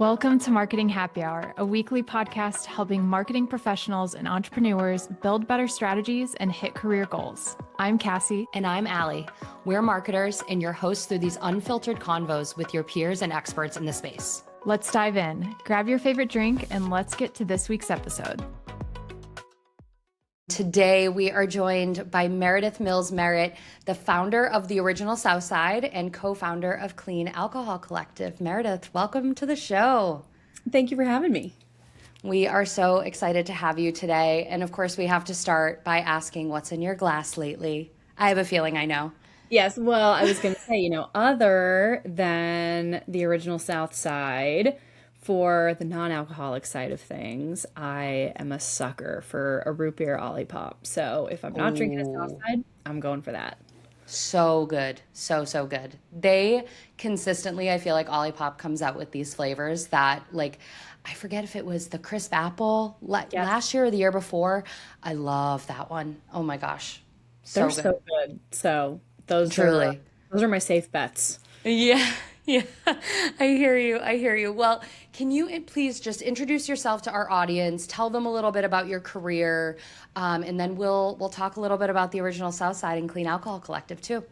Welcome to Marketing Happy Hour, a weekly podcast helping marketing professionals and entrepreneurs build better strategies and hit career goals. I'm Cassie. And I'm Allie. We're marketers and your hosts through these unfiltered convos with your peers and experts in the space. Let's dive in. Grab your favorite drink and let's get to this week's episode. Today, we are joined by Meredith Mills-Merritt, the founder of the original Southside and co-founder of Clean Alcohol Collective. Meredith, welcome to the show. Thank you for having me. We are so excited to have you today. And of course, we have to start by asking what's in your glass lately. I have a feeling I know. Yes, well, I was going to say, other than the original Southside, for the non-alcoholic side of things, I am a sucker for a root beer Olipop. So if I'm not drinking a Southside, I'm going for that. So good. So good. They consistently, I feel like Olipop comes out with these flavors that, like, I forget if it was the crisp apple last year or the year before. I love that one. Oh my gosh. They're so good. So those are my safe bets. Yeah. Yeah, I hear you. Well, can you please just introduce yourself to our audience, tell them a little bit about your career, and then we'll talk a little bit about the original Southside and Clean Alcohol Collective too.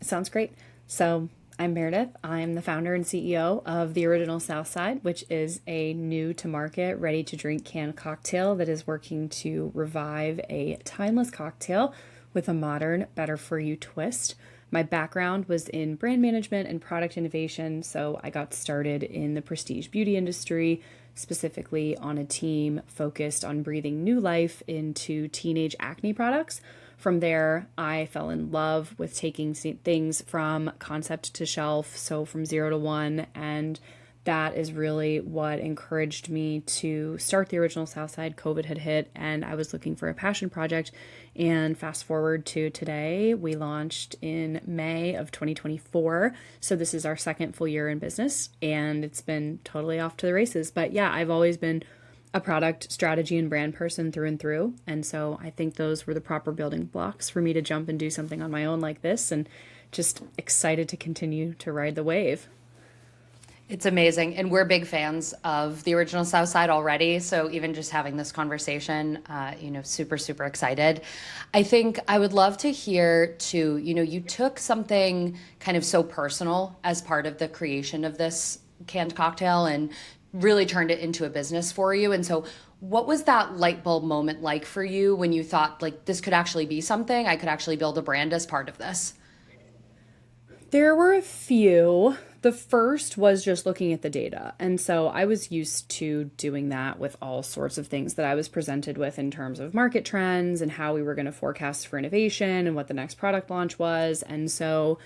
Sounds great. So I'm Meredith. I'm the founder and CEO of the original Southside, which is a new to market, ready to drink canned cocktail that is working to revive a timeless cocktail with a modern, better for you twist. My background was in brand management and product innovation, so I got started in the prestige beauty industry, specifically on a team focused on breathing new life into teenage acne products. From there, I fell in love with taking things from concept to shelf, so from 0 to 1, and that is really what encouraged me to start the original Southside. COVID had hit and I was looking for a passion project. And fast forward to today, we launched in May of 2024. So this is our second full year in business and it's been totally off to the races. But yeah, I've always been a product strategy and brand person through and through. And so I think those were the proper building blocks for me to jump and do something on my own like this, and just excited to continue to ride the wave. It's amazing. And we're big fans of the original Southside already. So even just having this conversation, super excited. I think I would love to hear too, you took something kind of so personal as part of the creation of this canned cocktail and really turned it into a business for you. And so what was that light bulb moment like for you when you thought, like, this could actually be something? I could actually build a brand as part of this? There were a few. The first was just looking at the data. And so I was used to doing that with all sorts of things that I was presented with in terms of market trends and how we were going to forecast for innovation and what the next product launch was. And so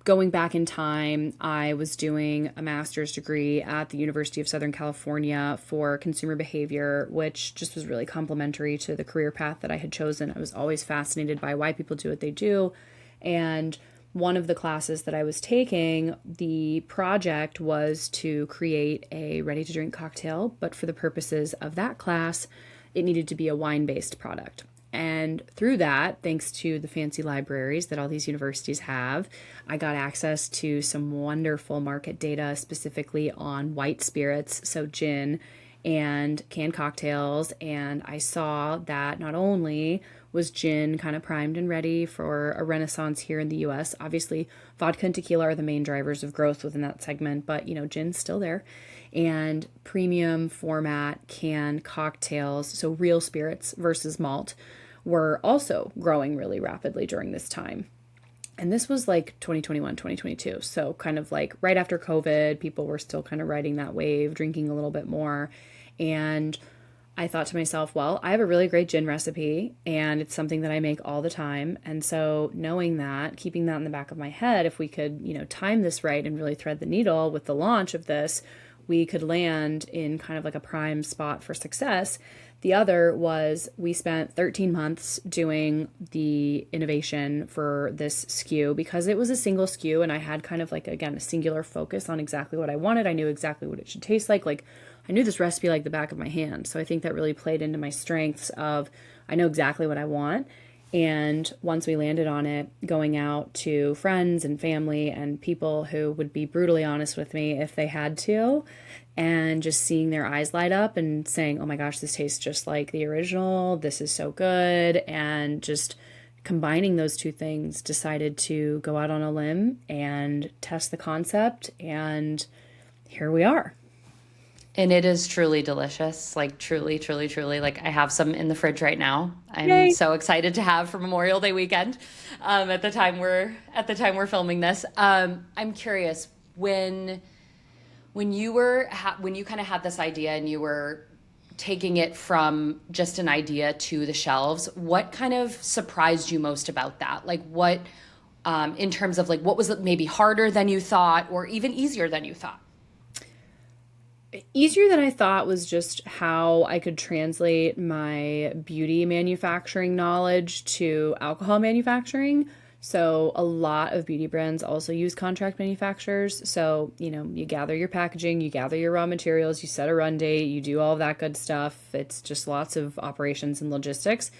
going back in time, I was doing a master's degree at the University of Southern California for consumer behavior, which just was really complementary to the career path that I had chosen. I was always fascinated by why people do what they do. And one of the classes that I was taking, the project was to create a ready-to-drink cocktail, but for the purposes of that class, it needed to be a wine-based product. And through that, thanks to the fancy libraries that all these universities have, I got access to some wonderful market data specifically on white spirits, so gin and canned cocktails. And I saw that not only was gin kind of primed and ready for a renaissance here in the US. Obviously, vodka and tequila are the main drivers of growth within that segment, but gin's still there. And premium format canned cocktails, so real spirits versus malt, were also growing really rapidly during this time. And this was like 2021, 2022. So kind of like right after COVID, people were still kind of riding that wave, drinking a little bit more. And I thought to myself, well, I have a really great gin recipe and it's something that I make all the time. And so knowing that, keeping that in the back of my head, if we could, time this right and really thread the needle with the launch of this, we could land in kind of like a prime spot for success. The other was we spent 13 months doing the innovation for this SKU because it was a single SKU and I had kind of like, again, a singular focus on exactly what I wanted. I knew exactly what it should taste like. Like I knew this recipe like the back of my hand. So I think that really played into my strengths of I know exactly what I want And once we landed on it, going out to friends and family and people who would be brutally honest with me if they had to, and just seeing their eyes light up and saying, oh my gosh, this tastes just like the original. This is so good. And just combining those two things, decided to go out on a limb and test the concept. And here we are. And it is truly delicious, like truly, truly, truly. Like I have some in the fridge right now. I'm Yay. so excited to have for Memorial Day weekend. At the time we're filming this, I'm curious when you were when you kind of had this idea and you were taking it from just an idea to the shelves, what kind of surprised you most about that? Like what, in terms of like what was maybe harder than you thought, or even easier than you thought? Easier than I thought was just how I could translate my beauty manufacturing knowledge to alcohol manufacturing. So a lot of beauty brands also use contract manufacturers. So, you gather your packaging, you gather your raw materials, you set a run date, you do all of that good stuff. It's just lots of operations and logistics.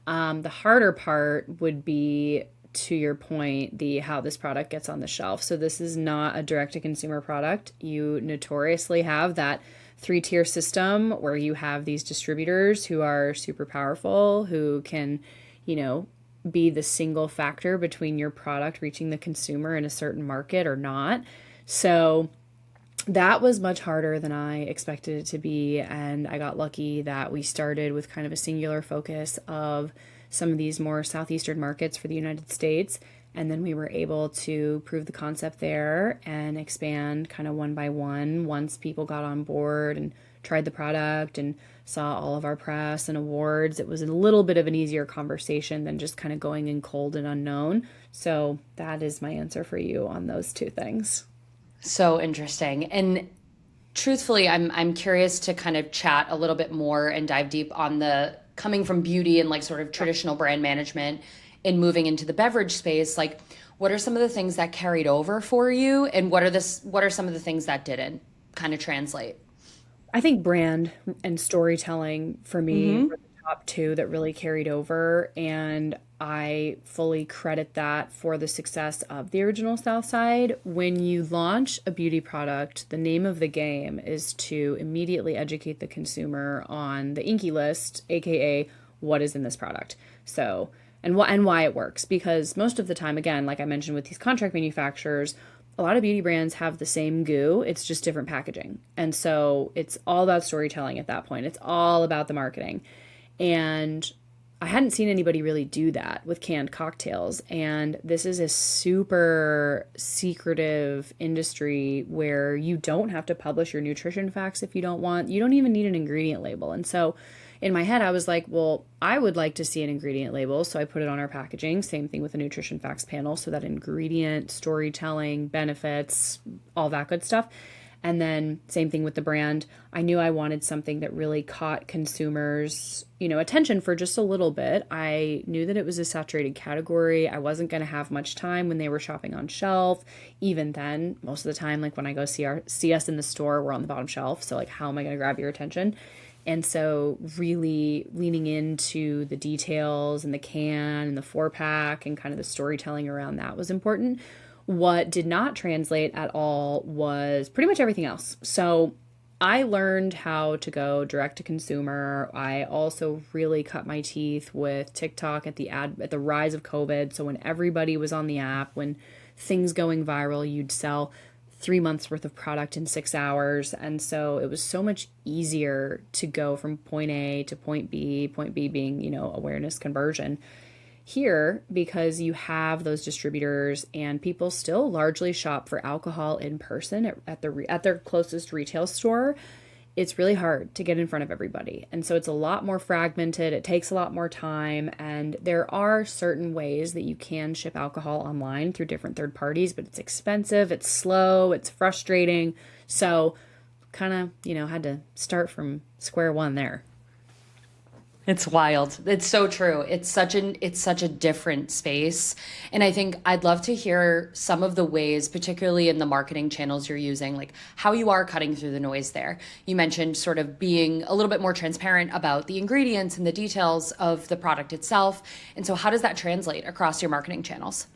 The harder part would be, to your point, the how this product gets on the shelf. So this is not a direct-to-consumer product. You notoriously have that three-tier system where you have these distributors who are super powerful, who can, be the single factor between your product reaching the consumer in a certain market or not. So that was much harder than I expected it to be. And I got lucky that we started with kind of a singular focus of some of these more southeastern markets for the United States. And then we were able to prove the concept there and expand kind of one by one once people got on board and tried the product and saw all of our press and awards. It was a little bit of an easier conversation than just kind of going in cold and unknown. So that is my answer for you on those two things. So interesting. And truthfully, I'm curious to kind of chat a little bit more and dive deep on the coming from beauty and like sort of traditional brand management and moving into the beverage space. Like, what are some of the things that carried over for you, and what are some of the things that didn't kind of translate? I think brand and storytelling for me were the top two that really carried over. And I fully credit that for the success of the original Southside. When you launch a beauty product, the name of the game is to immediately educate the consumer on the Inky list, aka what is in this product. So, and why it works. Because most of the time, again, like I mentioned with these contract manufacturers, a lot of beauty brands have the same goo. It's just different packaging. And so it's all about storytelling at that point. It's all about the marketing. And I hadn't seen anybody really do that with canned cocktails. And this is a super secretive industry where you don't have to publish your nutrition facts if you don't want. You don't even need an ingredient label. And so in my head, I was like, well, I would like to see an ingredient label. So I put it on our packaging. Same thing with the nutrition facts panel. So that ingredient, storytelling, benefits, all that good stuff. And then same thing with the brand. I knew I wanted something that really caught consumers, attention for just a little bit. I knew that it was a saturated category. I wasn't going to have much time when they were shopping on shelf. Even then, most of the time, like when I go see us in the store, we're on the bottom shelf. So like, how am I going to grab your attention? And so really leaning into the details and the can and the 4-pack and kind of the storytelling around that was important. What did not translate at all was pretty much everything else. So I learned how to go direct to consumer. I also really cut my teeth with TikTok at the rise of COVID. So when everybody was on the app, when things going viral, you'd sell 3 months worth of product in 6 hours. And so it was so much easier to go from point A to point B being, awareness conversion here, because you have those distributors and people still largely shop for alcohol in person at their closest retail store. It's really hard to get in front of everybody. And so it's a lot more fragmented. It takes a lot more time. And there are certain ways that you can ship alcohol online through different third parties, but it's expensive, it's slow, it's frustrating. So kind of, had to start from square one there. It's wild. It's so true. It's such a different space. And I think I'd love to hear some of the ways, particularly in the marketing channels you're using, like how you are cutting through the noise there. You mentioned sort of being a little bit more transparent about the ingredients and the details of the product itself. And so how does that translate across your marketing channels?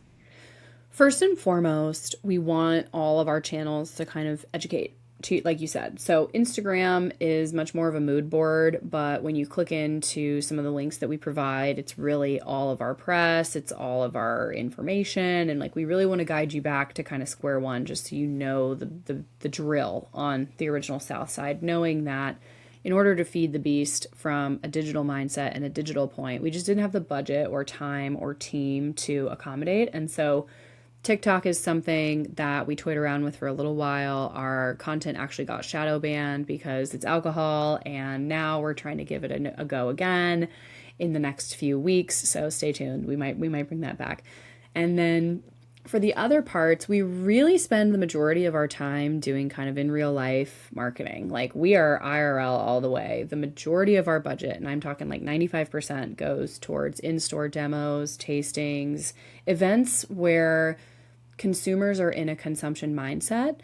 First and foremost, we want all of our channels to kind of educate, to, like you said. So Instagram is much more of a mood board, but when you click into some of the links that we provide, it's really all of our press, it's all of our information, and like we really want to guide you back to kind of square one, just so you know the drill on the original Southside, knowing that in order to feed the beast from a digital mindset and a digital point, we just didn't have the budget or time or team to accommodate. And so TikTok is something that we toyed around with for a little while. Our content actually got shadow banned because it's alcohol, and now we're trying to give it a go again in the next few weeks. So stay tuned. We might bring that back. And then for the other parts, we really spend the majority of our time doing kind of in real life marketing. Like we are IRL all the way. The majority of our budget, and I'm talking like 95%, goes towards in-store demos, tastings, events where consumers are in a consumption mindset.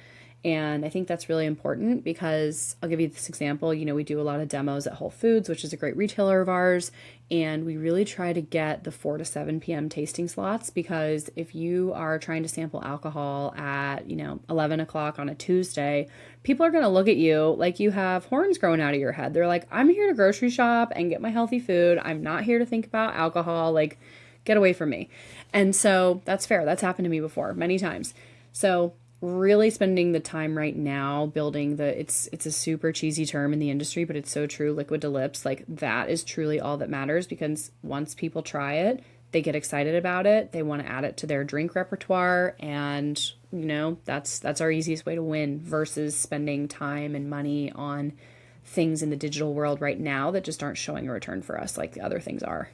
And I think that's really important because I'll give you this example. You know, we do a lot of demos at Whole Foods, which is a great retailer of ours. And we really try to get the 4 to 7 p.m. tasting slots, because if you are trying to sample alcohol at, 11 o'clock on a Tuesday, people are going to look at you like you have horns growing out of your head. They're like, I'm here to grocery shop and get my healthy food. I'm not here to think about alcohol. Like, get away from me. And so that's fair. That's happened to me before many times. So really spending the time right now building it's a super cheesy term in the industry, but it's so true, liquid to lips. Like that is truly all that matters, because once people try it, they get excited about it. They want to add it to their drink repertoire. And, that's our easiest way to win versus spending time and money on things in the digital world right now that just aren't showing a return for us like the other things are.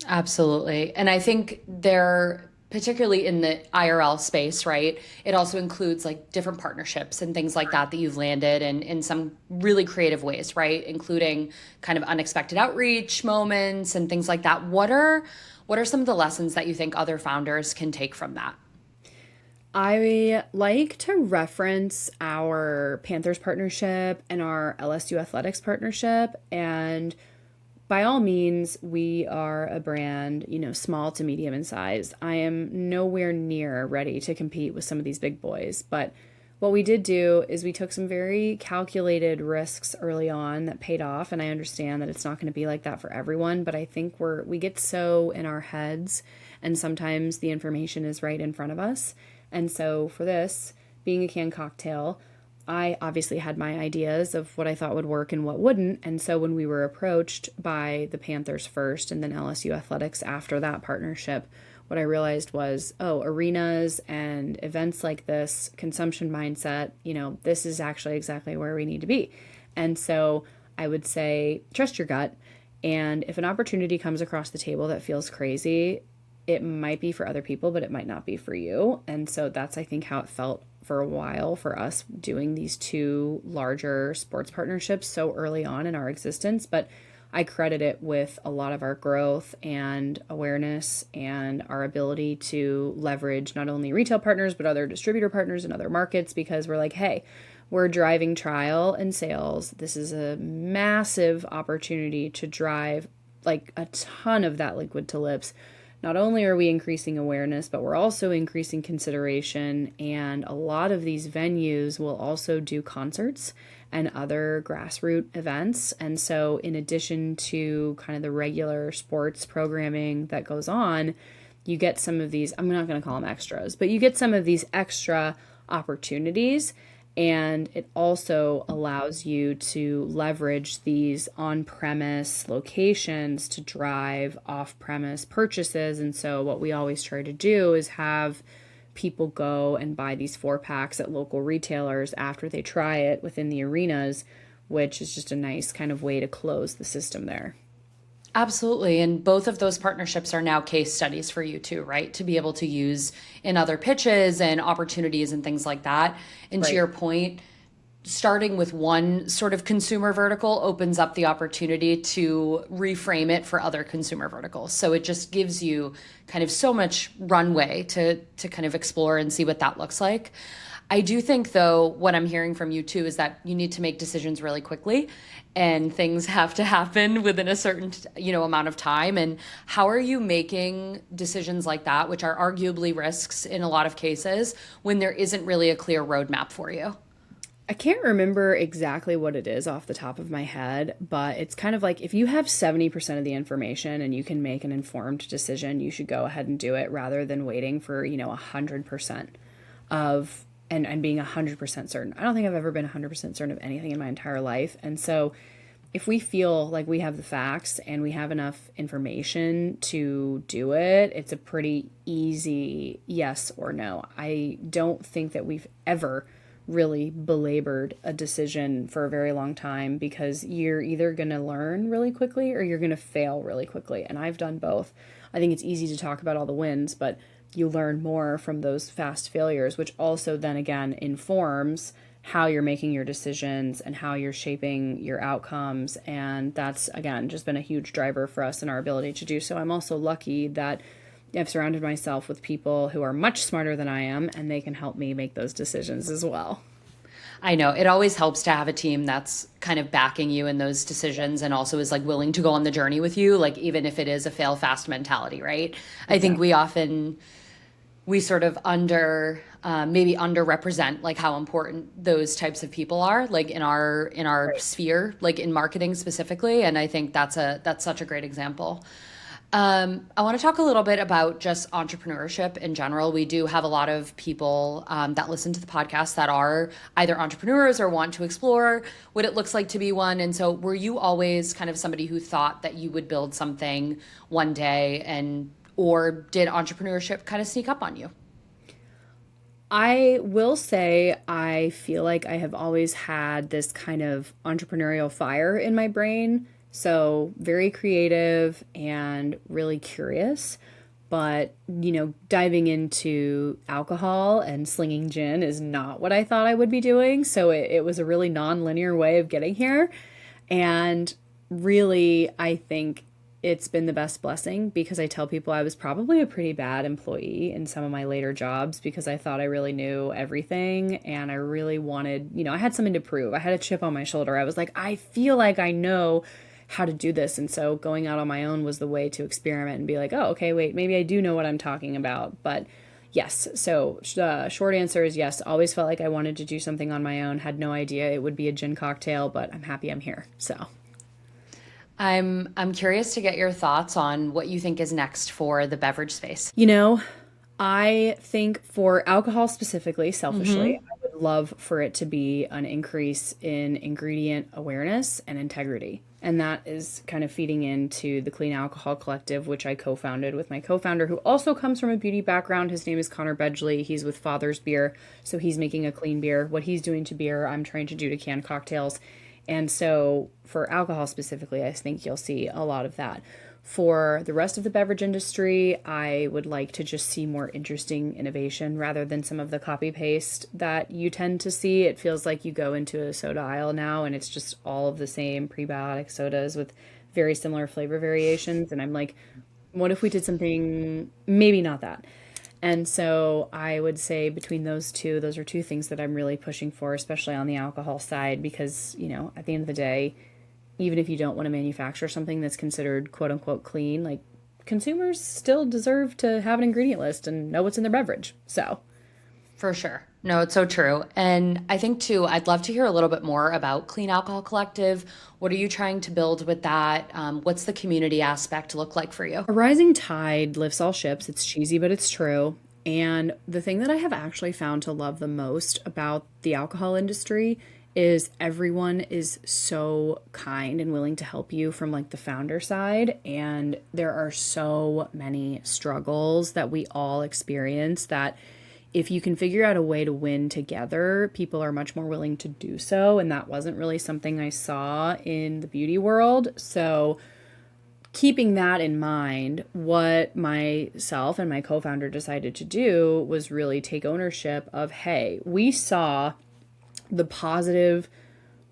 Absolutely. And I think they're particularly in the IRL space, right? It also includes like different partnerships and things like that you've landed in some really creative ways, right? Including kind of unexpected outreach moments and things like that. What are some of the lessons that you think other founders can take from that? I like to reference our Panthers partnership and our LSU athletics partnership. And by all means, we are a brand, small to medium in size. I am nowhere near ready to compete with some of these big boys. But what we did do is we took some very calculated risks early on that paid off. And I understand that it's not going to be like that for everyone, but I think we get so in our heads, and sometimes the information is right in front of us. And so for this, being a canned cocktail, I obviously had my ideas of what I thought would work and what wouldn't. And so when we were approached by the Panthers first and then LSU Athletics after that partnership, what I realized was, arenas and events like this, consumption mindset, this is actually exactly where we need to be. And so I would say, trust your gut. And if an opportunity comes across the table that feels crazy, it might be for other people, but it might not be for you. And so that's, I think, how it felt for a while for us doing these two larger sports partnerships so early on in our existence. But I credit it with a lot of our growth and awareness and our ability to leverage not only retail partners, but other distributor partners in other markets, because we're like, hey, we're driving trial and sales. This is a massive opportunity to drive like a ton of that liquid to lips. Not only are we increasing awareness, but we're also increasing consideration. And a lot of these venues will also do concerts and other grassroots events. And so in addition to kind of the regular sports programming that goes on, you get some of these, I'm not going to call them extras, but you get some of these extra opportunities. And it also allows you to leverage these on-premise locations to drive off-premise purchases. And so what we always try to do is have people go and buy these 4-packs at local retailers after they try it within the arenas, which is just a nice kind of way to close the system there. Absolutely. And both of those partnerships are now case studies for you too, right? To be able to use in other pitches and opportunities and things like that. And to your point, starting with one sort of consumer vertical opens up the opportunity to reframe it for other consumer verticals. So it just gives you kind of so much runway to kind of explore and see what that looks like. I do think, though, what I'm hearing from you too is that you need to make decisions really quickly, and things have to happen within a certain, amount of time. And how are you making decisions like that, which are arguably risks in a lot of cases, when there isn't really a clear roadmap for you? I can't remember exactly what it is off the top of my head, but it's kind of like if you have 70% of the information and you can make an informed decision, you should go ahead and do it rather than waiting for, 100% of and being 100% certain. I don't think I've ever been 100% certain of anything in my entire life. And so if we feel like we have the facts and we have enough information to do it, it's a pretty easy yes or no. I don't think that we've ever really belabored a decision for a very long time because you're either going to learn really quickly or you're going to fail really quickly. And I've done both. I think it's easy to talk about all the wins, but you learn more from those fast failures, which also then again informs how you're making your decisions and how you're shaping your outcomes. And that's, again, just been a huge driver for us in our ability to do so. I'm also lucky that I've surrounded myself with people who are much smarter than I am, and they can help me make those decisions as well. I know it always helps to have a team that's kind of backing you in those decisions and also is like willing to go on the journey with you, like even if it is a fail fast mentality, right? I think we sort of maybe underrepresent like how important those types of people are, like in our sphere, like in marketing specifically. And I think that's such a great example. I want to talk a little bit about just entrepreneurship in general. We do have a lot of people that listen to the podcast that are either entrepreneurs or want to explore what it looks like to be one. And so were you always kind of somebody who thought that you would build something one day, or did entrepreneurship kind of sneak up on you? I will say I feel like I have always had this kind of entrepreneurial fire in my brain. So very creative and really curious, but, diving into alcohol and slinging gin is not what I thought I would be doing. So it was a really non-linear way of getting here. And really, I think it's been the best blessing because I tell people I was probably a pretty bad employee in some of my later jobs because I thought I really knew everything and I really wanted, I had something to prove. I had a chip on my shoulder. I was like, I feel like I know how to do this. And so going out on my own was the way to experiment and be like, oh, okay, wait, maybe I do know what I'm talking about. But yes, so short answer is yes. Always felt like I wanted to do something on my own. Had no idea it would be a gin cocktail, but I'm happy I'm here. So I'm curious to get your thoughts on what you think is next for the beverage space. I think for alcohol specifically, selfishly, I would love for it to be an increase in ingredient awareness and integrity. And that is kind of feeding into the Clean Alcohol Collective, which I co-founded with my co-founder, who also comes from a beauty background. His name is Connor Bedgley. He's with Father's Beer, so he's making a clean beer. What he's doing to beer, I'm trying to do to canned cocktails. And so for alcohol specifically, I think you'll see a lot of that. For the rest of the beverage industry, I would like to just see more interesting innovation rather than some of the copy paste that you tend to see. It feels like you go into a soda aisle now and it's just all of the same prebiotic sodas with very similar flavor variations. And I'm like, what if we did something, maybe not that? And so I would say between those are two things that I'm really pushing for, especially on the alcohol side, because, at the end of the day, even if you don't want to manufacture something that's considered quote unquote clean, like consumers still deserve to have an ingredient list and know what's in their beverage. So for sure. No, it's so true. And I think too, I'd love to hear a little bit more about Clean Alcohol Collective. What are you trying to build with that? What's the community aspect look like for you? A rising tide lifts all ships. It's cheesy, but it's true. And the thing that I have actually found to love the most about the alcohol industry is everyone is so kind and willing to help you from like the founder side. And there are so many struggles that we all experience that if you can figure out a way to win together, people are much more willing to do so. And that wasn't really something I saw in the beauty world. So keeping that in mind, what myself and my co-founder decided to do was really take ownership of, hey, we saw the positive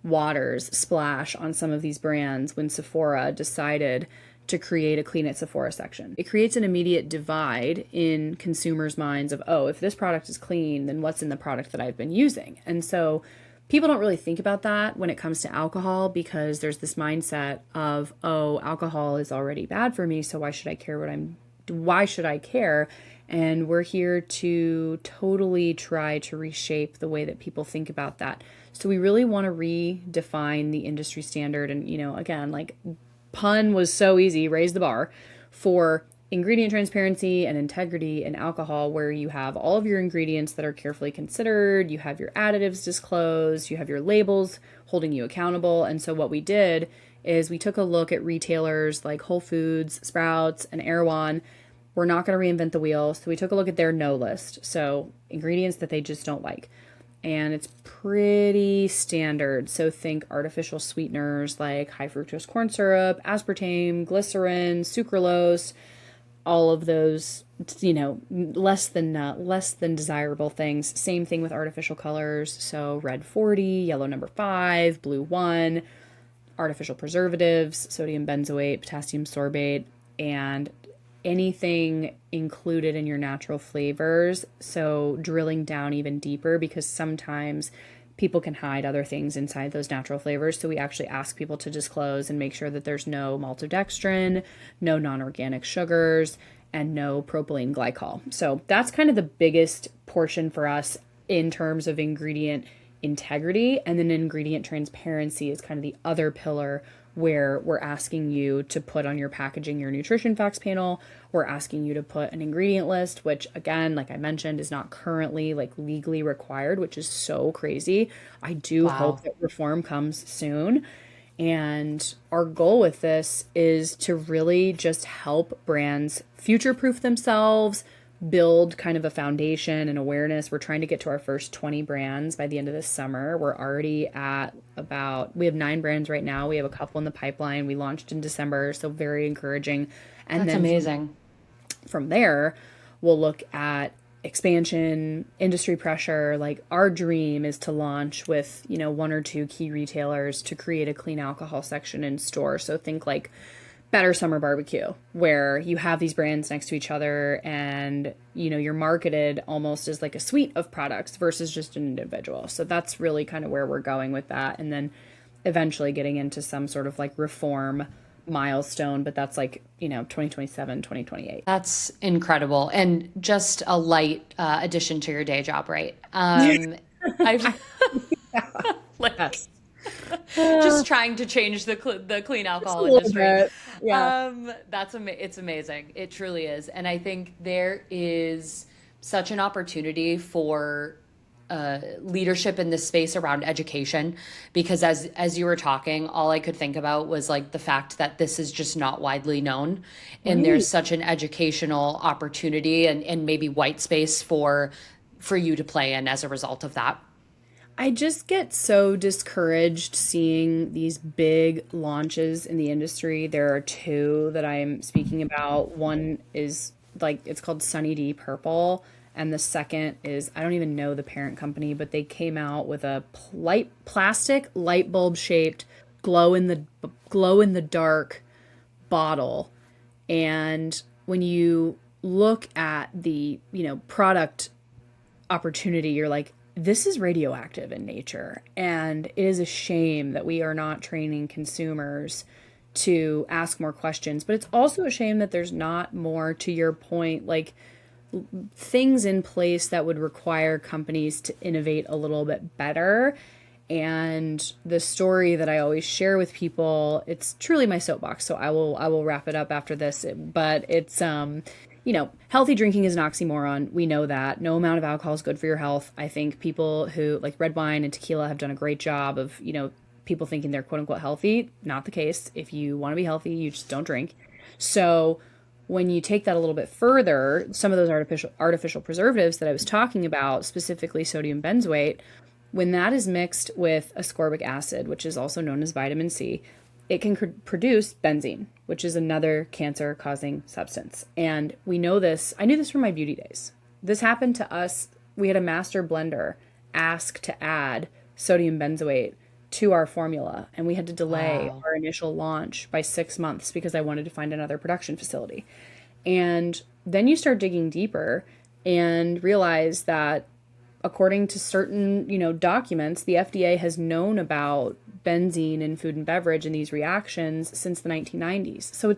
waters splash on some of these brands when Sephora decided to create a Clean at Sephora section. It creates an immediate divide in consumers' minds of, oh, if this product is clean, then what's in the product that I've been using? And so people don't really think about that when it comes to alcohol, because there's this mindset of, oh, alcohol is already bad for me, so why should I care why should I care? And we're here to totally try to reshape the way that people think about that. So we really want to redefine the industry standard. And, again, like, pun was so easy, raise the bar for ingredient transparency and integrity in alcohol, where you have all of your ingredients that are carefully considered, you have your additives disclosed, you have your labels holding you accountable. And so what we did is we took a look at retailers like Whole Foods, Sprouts, and Erewhon. We're not going to reinvent the wheel. So we took a look at their no list. So ingredients that they just don't like. And it's pretty standard. So think artificial sweeteners like high fructose corn syrup, aspartame, glycerin, sucralose, all of those, less than desirable things. Same thing with artificial colors. So red 40, yellow number 5, blue 1, artificial preservatives, sodium benzoate, potassium sorbate, and anything included in your natural flavors. So drilling down even deeper, because sometimes people can hide other things inside those natural flavors. So we actually ask people to disclose and make sure that there's no maltodextrin, no non-organic sugars, and no propylene glycol. So that's kind of the biggest portion for us in terms of ingredient integrity. And then ingredient transparency is kind of the other pillar, where we're asking you to put on your packaging your nutrition facts panel. We're asking you to put an ingredient list, which, again, like I mentioned, is not currently legally required, which is so crazy. I do hope that reform comes soon. And our goal with this is to really just help brands future-proof themselves, build kind of a foundation and awareness. We're trying to get to our first 20 brands by the end of this summer. We're already at we have 9 brands right now. We have a couple in the pipeline. We launched in December, so very encouraging. And That's amazing. From there, we'll look at expansion, industry pressure. Like, our dream is to launch with, 1 or 2 key retailers to create a clean alcohol section in store. So think like Better Summer Barbecue, where you have these brands next to each other and, you're marketed almost as like a suite of products versus just an individual. So that's really kind of where we're going with that. And then eventually getting into some sort of reform milestone, but that's 2027, 2028. That's incredible. And just a light addition to your day job, right? I've Yes. just trying to change the clean alcohol industry. Bit. Yeah. It's amazing. It truly is. And I think there is such an opportunity for leadership in this space around education, because as you were talking, all I could think about was the fact that this is just not widely known, and there's such an educational opportunity and maybe white space for you to play in as a result of that. I just get so discouraged seeing these big launches in the industry. There are 2 that I'm speaking about. One is it's called Sunny D Purple. And the second is, I don't even know the parent company, but they came out with a plastic light bulb shaped glow in the dark bottle. And when you look at the, product opportunity, you're like, this is radioactive in nature. And it is a shame that we are not training consumers to ask more questions. But it's also a shame that there's not more, to your point, things in place that would require companies to innovate a little bit better. And the story that I always share with people, it's truly my soapbox, so I will wrap it up after this, but it's healthy drinking is an oxymoron. We know that. No amount of alcohol is good for your health. I think people who like red wine and tequila have done a great job of, people thinking they're quote unquote healthy. Not the case. If you want to be healthy, you just don't drink. So when you take that a little bit further, some of those artificial preservatives that I was talking about, specifically sodium benzoate, when that is mixed with ascorbic acid, which is also known as vitamin C, it can produce benzene, which is another cancer-causing substance. And we know this. I knew this from my beauty days. This happened to us. We had a master blender ask to add sodium benzoate to our formula. And we had to delay Wow. our initial launch by 6 months because I wanted to find another production facility. And then you start digging deeper and realize that according to certain, documents, the FDA has known about benzene in food and beverage and these reactions since the 1990s. So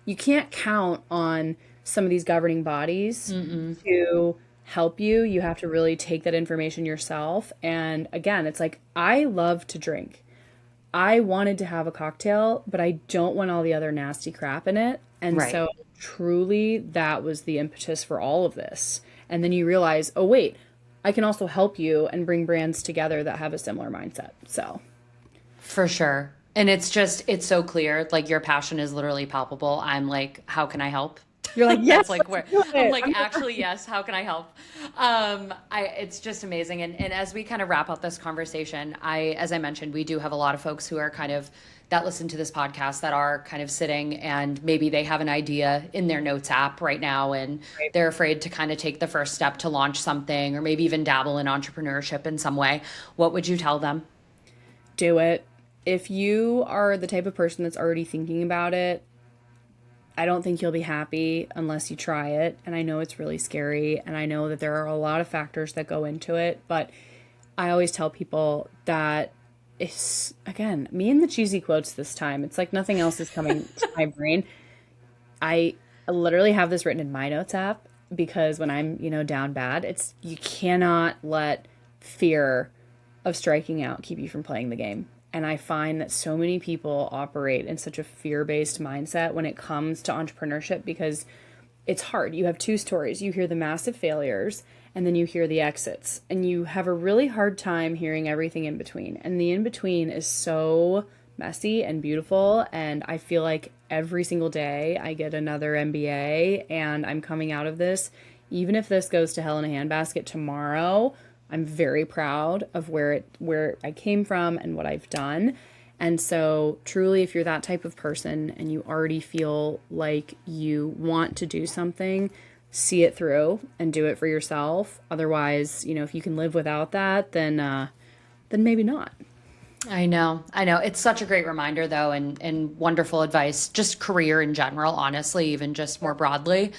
you can't count on some of these governing bodies to help you. You have to really take that information yourself. And again, it's like, I love to drink. I wanted to have a cocktail, but I don't want all the other nasty crap in it. And Right. so truly that was the impetus for all of this. And then you realize, oh, wait, I can also help you and bring brands together that have a similar mindset. So For sure. And it's so clear. Like your passion is literally palpable. I'm like, how can I help? you're like, yes, That's like where let's do I'm it. like, actually, yes, how can I help? It's just amazing. And as we kind of wrap up this conversation, as I mentioned, we do have a lot of folks who are that listen to this podcast that are kind of sitting and maybe they have an idea in their notes app right now and they're afraid to kind of take the first step to launch something or maybe even dabble in entrepreneurship in some way. What would you tell them? Do it. If you are the type of person that's already thinking about it, I don't think you'll be happy unless you try it. And I know it's really scary. And I know that there are a lot of factors that go into it. But I always tell people that it's, again, me and the cheesy quotes this time. It's like nothing else is coming to my brain. I literally have this written in my notes app because when I'm, down bad, you cannot let fear of striking out keep you from playing the game. And I find that so many people operate in such a fear-based mindset when it comes to entrepreneurship because it's hard. You have two stories. You hear the massive failures and then you hear the exits. And you have a really hard time hearing everything in between. And the in-between is so messy and beautiful. And I feel like every single day I get another MBA and I'm coming out of this. Even if this goes to hell in a handbasket tomorrow, I'm very proud of where I came from and what I've done. And so truly, if you're that type of person and you already feel like you want to do something, see it through and do it for yourself. Otherwise, if you can live without that, then maybe not. I know. It's such a great reminder though, and wonderful advice, just career in general, honestly, even just more broadly.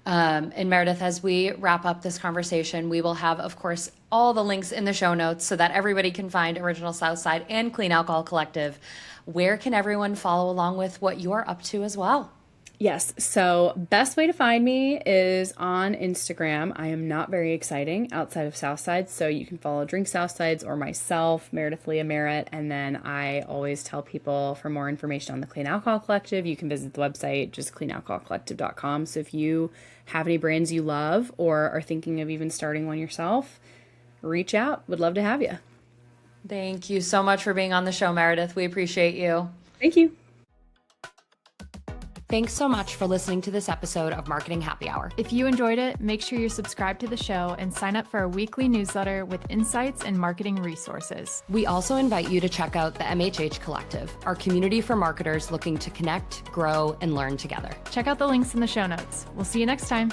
And Meredith, as we wrap up this conversation, we will have, of course, all the links in the show notes so that everybody can find Original Southside and Clean Alcohol Collective. Where can everyone follow along with what you're up to as well? Yes. So best way to find me is on Instagram. I am not very exciting outside of Southside. So you can follow Drink Southsides or myself, Meredith Mills-Merritt. And then I always tell people for more information on the Clean Alcohol Collective, you can visit the website, just cleanalcoholcollective.com. So if you have any brands you love or are thinking of even starting one yourself, reach out. Would love to have you. Thank you so much for being on the show, Meredith. We appreciate you. Thank you. Thanks so much for listening to this episode of Marketing Happy Hour. If you enjoyed it, make sure you're subscribed to the show and sign up for our weekly newsletter with insights and marketing resources. We also invite you to check out the MHH Collective, our community for marketers looking to connect, grow, and learn together. Check out the links in the show notes. We'll see you next time.